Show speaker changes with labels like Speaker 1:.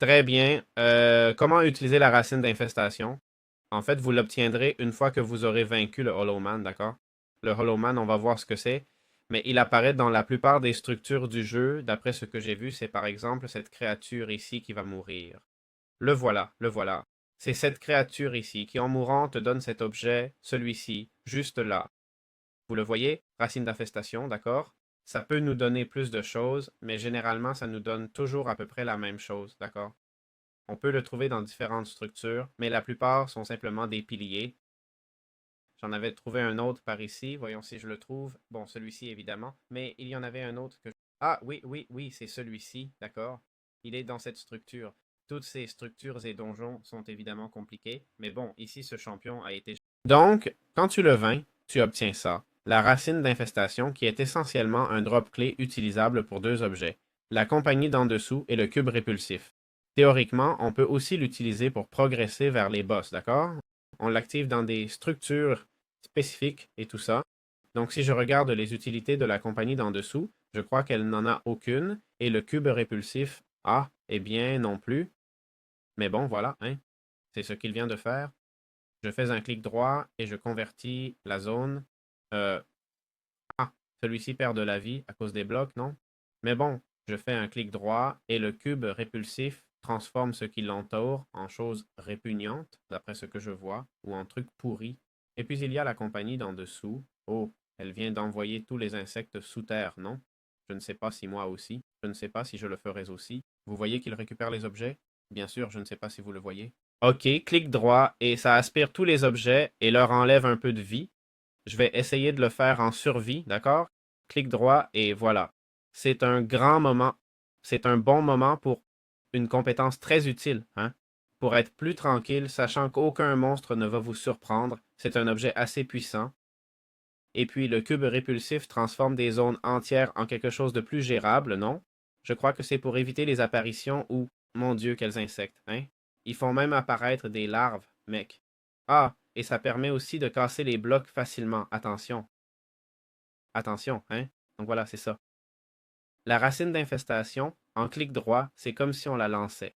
Speaker 1: Très bien. Comment utiliser la racine d'infestation? En fait, vous l'obtiendrez une fois que vous aurez vaincu le Hollow Man, d'accord? Le Hollow Man, on va voir ce que c'est, mais il apparaît dans la plupart des structures du jeu. D'après ce que j'ai vu, c'est par exemple cette créature ici qui va mourir. Le voilà, le voilà. C'est cette créature ici qui, en mourant, te donne cet objet, celui-ci, juste là. Vous le voyez? Racine d'infestation, d'accord? Ça peut nous donner plus de choses, mais généralement, ça nous donne toujours à peu près la même chose, d'accord? On peut le trouver dans différentes structures, mais la plupart sont simplement des piliers. J'en avais trouvé un autre par ici. Voyons si je le trouve. Bon, celui-ci évidemment, mais il y en avait un autre que... Ah oui, oui, oui, c'est celui-ci, d'accord. Il est dans cette structure. Toutes ces structures et donjons sont évidemment compliqués, mais bon, ici ce champion a été... Donc, quand tu le vaincre, tu obtiens ça. La racine d'infestation qui est essentiellement un drop clé utilisable pour deux objets. La compagnie d'en dessous et le cube répulsif. Théoriquement, on peut aussi l'utiliser pour progresser vers les boss, d'accord? On l'active dans des structures spécifiques et tout ça. Donc, si je regarde les utilités de la compagnie d'en dessous, je crois qu'elle n'en a aucune. Et le cube répulsif, ah, eh bien, non plus. Mais bon, voilà, hein. C'est ce qu'il vient de faire. Je fais un clic droit et je convertis la zone. Euh, ah, celui-ci perd de la vie à cause des blocs, non? Mais bon, je fais un clic droit et le cube répulsif transforme ce qui l'entoure en chose répugnante, d'après ce que je vois, ou en truc pourri. Et puis il y a la compagnie d'en dessous. Oh, elle vient d'envoyer tous les insectes sous terre, non? Je ne sais pas si moi aussi. Je ne sais pas si je le ferais aussi. Vous voyez qu'il récupère les objets? Bien sûr, je ne sais pas si vous le voyez. OK, clic droit et ça aspire tous les objets et leur enlève un peu de vie. Je vais essayer de le faire en survie, d'accord? Clic droit et voilà. C'est un grand moment. C'est un bon moment pour une compétence très utile, hein? Pour être plus tranquille, sachant qu'aucun monstre ne va vous surprendre. C'est un objet assez puissant. Et puis le cube répulsif transforme des zones entières en quelque chose de plus gérable, non? Je crois que c'est pour éviter les apparitions ou, mon Dieu, quels insectes, hein? Ils font même apparaître des larves, mec. Ah, et ça permet aussi de casser les blocs facilement. Attention. Attention, hein? Donc voilà, c'est ça. La racine d'infestation, en clic droit, c'est comme si on la lançait.